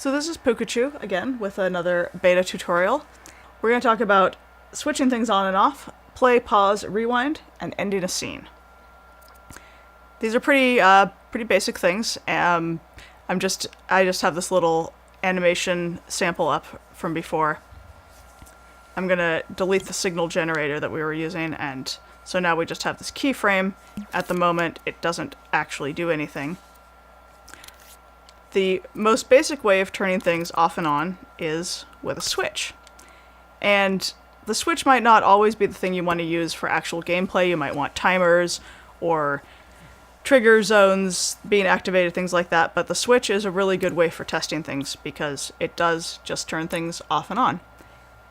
So this is Pooka again with another beta tutorial. We're going to talk about switching things on and off, play, pause, rewind, and ending a scene. These are pretty basic things. I just have this little animation sample up from before. I'm going to delete the signal generator that we were using, and so now we just have this keyframe. At the moment, it doesn't actually do anything. The most basic way of turning things off and on is with a switch. And the switch might not always be the thing you want to use for actual gameplay. You might want timers or trigger zones being activated, things like that, but the switch is a really good way for testing things because it does just turn things off and on.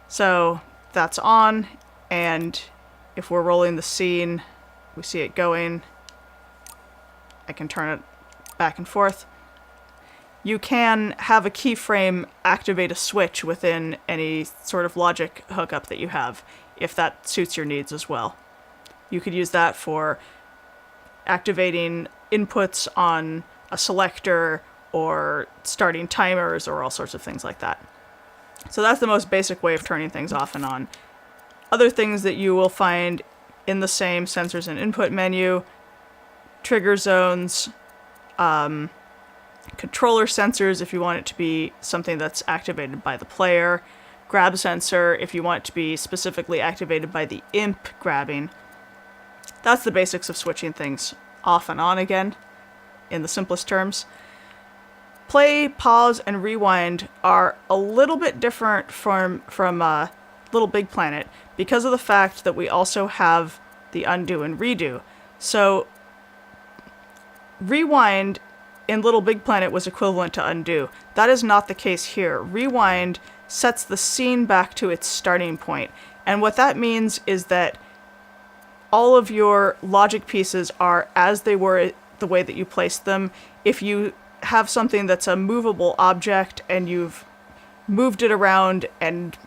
So that's on, and if we're rolling the scene, we see it going, I can turn it back and forth. You can have a keyframe activate a switch within any sort of logic hookup that you have, if that suits your needs as well. You could use that for activating inputs on a selector or starting timers or all sorts of things like that. So that's the most basic way of turning things off and on. Other things that you will find in the same sensors and input menu: trigger zones, controller sensors if you want it to be something that's activated by the player, grab sensor if you want it to be specifically activated by the imp grabbing. That's the basics of switching things off and on again, in the simplest terms. Play, pause, and rewind are a little bit different from Little Big Planet because of the fact that we also have the undo and redo. So rewind in Little Big Planet was equivalent to undo. That is not the case here. Rewind sets the scene back to its starting point. And what that means is that all of your logic pieces are as they were the way that you placed them. If you have something that's a movable object and you've moved it around and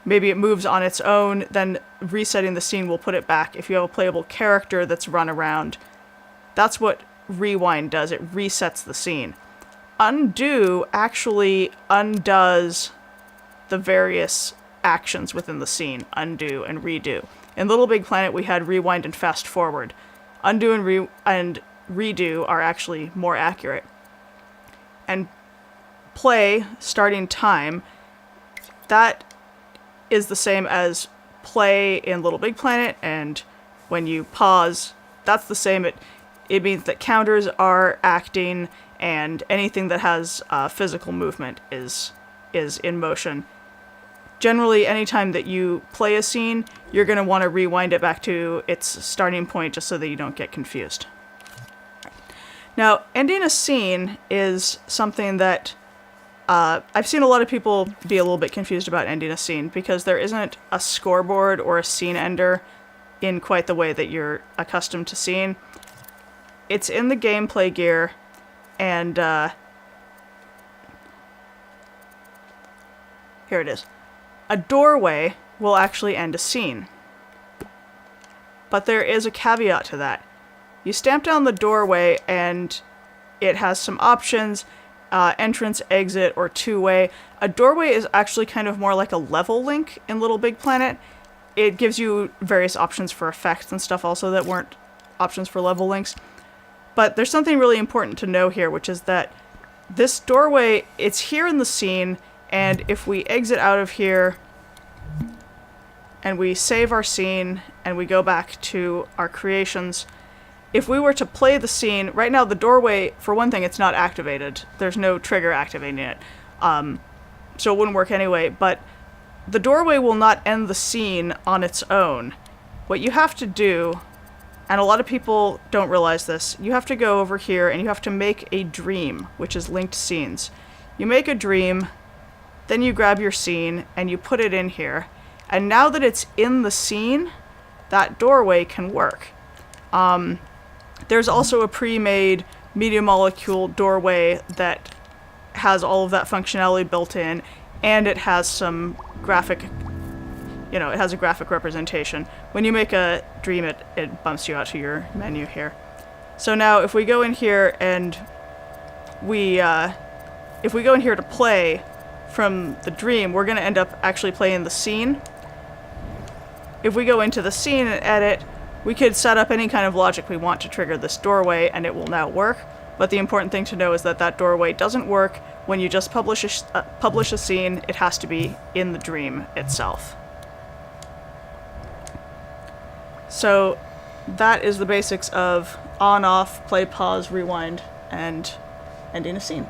maybe it moves on its own, then resetting the scene will put it back. If you have a playable character that's run around, that's what rewind does. It resets the scene. Undo actually undoes the various actions within the scene, undo and redo. In Little Big Planet, we had rewind and fast forward. Undo and redo are actually more accurate. And play, starting time, that is the same as play in Little Big Planet, and when you pause, that's the same. It means that counters are acting, and anything that has physical movement is in motion. Generally, anytime that you play a scene, you're going to want to rewind it back to its starting point just so that you don't get confused. Now, ending a scene is something that I've seen a lot of people be a little bit confused about ending a scene because there isn't a scoreboard or a scene ender in quite the way that you're accustomed to seeing. It's in the gameplay gear, and here it is. A doorway will actually end a scene. But there is a caveat to that. You stamp down the doorway and it has some options, entrance, exit, or two-way. A doorway is actually kind of more like a level link in Little Big Planet. It gives you various options for effects and stuff also that weren't options for level links. But there's something really important to know here, which is that this doorway, it's here in the scene, and if we exit out of here and we save our scene and we go back to our creations, if we were to play the scene, right now the doorway, for one thing, it's not activated. There's no trigger activating it. So it wouldn't work anyway, but the doorway will not end the scene on its own. What you have to do, and a lot of people don't realize this, you have to go over here and you have to make a dream, which is linked scenes. You make a dream, then you grab your scene and you put it in here. And now that it's in the scene, that doorway can work. There's also a pre-made media molecule doorway that has all of that functionality built in, and it has some graphic, it has a graphic representation. When you make a dream, it bumps you out to your menu here. So now if we go in here and we if we go in here to play from the dream, we're going to end up actually playing the scene. If we go into the scene and edit, we could set up any kind of logic we want to trigger this doorway, and it will now work. But the important thing to know is that that doorway doesn't work when you just publish a scene. It has to be in the dream itself. So that is the basics of on, off, play, pause, rewind, and ending a scene.